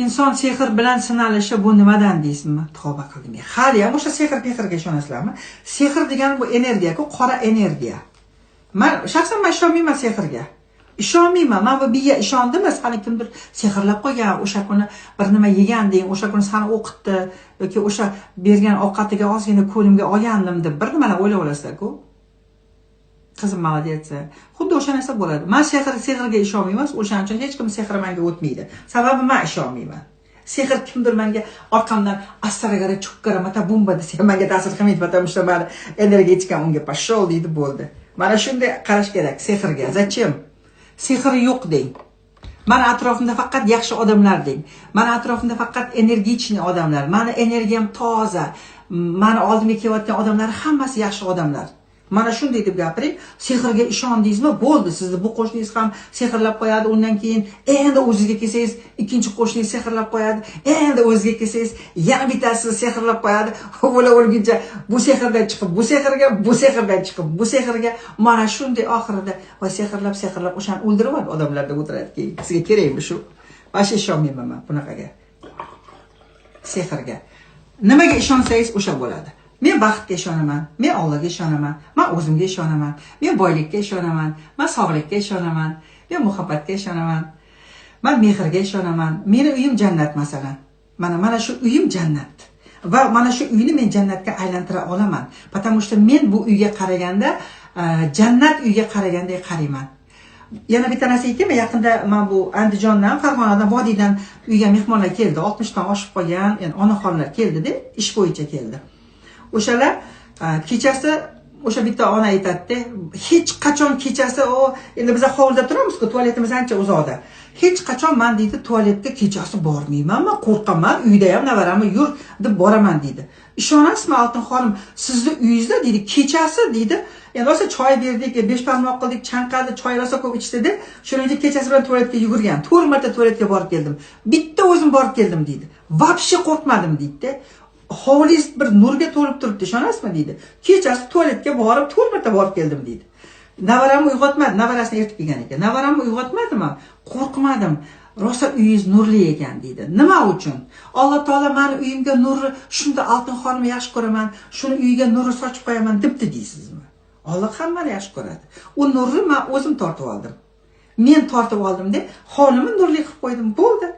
inson sehr bilan sinalishi bu nimadan deysizmi? Tavba qildim. Hali ham o'sha sehr-pehrga ishonasizlarmi? Sehr degani bu energiya-ku, qora energiya. Men shaxsan ishonmayman sehrga. Ishonmayman. Men bu biya ishondim, sani kimdir sehrlab qo'ygan, o'sha kuni bir nima yeganding, o'sha kuni sani o'qitdi yoki o'sha bergan ovqatiga ozgina ko'limga olgandim deb bir nimalar o'ylab olasizlar-ku. Qizim молодец. Xuddi o'sha narsa bo'ladi. Men sehrga ishonmayman, o'shaning uchun hech kim sehr menga o'tmaydi. Sababi men ishonmayman. Sehr kimdir menga orqamdan astaragara chukkara mata bomba desa menga ta'sir qilmaydi, потому что men energetikam unga pashol deydi bo'ldi. Mana shunday qarash kerak sehrga. Zachем? Sehr yo'q deng. Mana atrofimda faqat yaxshi odamlar deng. Mana atrofimda faqat energichniy odamlar. Mani energiyam toza. Mani oldimga kelayotgan odamlar hammasi yaxshi odamlar. Mana shunday deb gapiring. Sehrga ishondingizmi? Bo'ldi. Sizni bu qo'shningiz ham sehrlab qo'yadi. Undan keyin endi o'zingizga kelsangiz, ikkinchi qo'shningiz sehrlab qo'yadi. Endi o'zingizga kelsangiz, yana bittasi sehrlab qo'yadi. Bo'la o'lguncha bu sehrdan chiqib, bu sehrga, bu sehrdan chiqib, bu sehrga mana shunday oxirida voy sehrlab o'shani o'ldirib olib odamlarda o'tiradi keyin. Sizga kerakmi shu? Boshqa ishonmayman men bunaqaga. Sehrga. Nimaga ishonsangiz o'sha bo'ladi. Men baxtga ishonaman, men Allohga ishonaman, men o'zimga ishonaman, men boylikka ishonaman, men sog'likka ishonaman, men muhabbatga ishonaman, men mehrga ishonaman. Meni uyim jannat masalan. Mana shu uyim jannat. Va mana shu uyni men jannatga aylantira olaman. Потому что men bu uyga qaraganda jannat uyga qaragandek qarayman. Yana bitta narsa aytaymi, yaqinda men bu Andijondan, Farg'onadan, Vodiydan uyga mehmonlar keldi. 60 dan oshib qolgan, ya'ni onaxonlar keldi-da, ish bo'yicha keldi. O'shalar kechasi o'sha bitta ona aytadi, hech qachon kechasi endi biz hovlida turamiz-ku, tualetimiz ancha uzoqda. Hech qachon men deydi tualetga kechasi bormayman, men qo'rqaman, uyda ham navaramni yur deb boraman deydi. Ishonasizmi Oltin xonim, sizni uyingizda deydi kechasi deydi, endi o'sha choy berdik, 5 barmoq qildik, chanqadi, choy rosa ko'p ichdi-da, shuning uchun kechasi bilan tualetga yugurgan. 4 marta tualetga borib keldim. Bitta o'zim borib keldim deydi. Vobshe qo'rqmadim deydi. Hovliz bir nurga to'lib turibdi, ishonasizmi deydi. Kechasi tualetga borib 4 marta borib keldim deydi. Navaramni uyg'otmadi, navarasini ertib kelgan ekan. Navaramni uyg'otmadim, qo'rqmadim. Rosa uyingiz nurli ekan deydi. Nima uchun? Alloh taolo meni uyimga nurni, shunda Oltin xonimni yaxshi ko'raman, shuni uyiga nurni sochib qo'yaman debdi deysizmi? Alloh hammani yaxshi ko'radi. U nurni men o'zim tortib oldim. Men tortib oldim-da, xonimni nurli qilib qo'ydim, bo'ldi.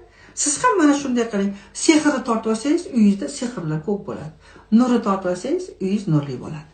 Siz ham mana shunday qiling. Sehrni tortib olsangiz, uyingizda sehrlar ko'p bo'ladi. Nurni tortib olsangiz, uyingiz nurli bo'ladi.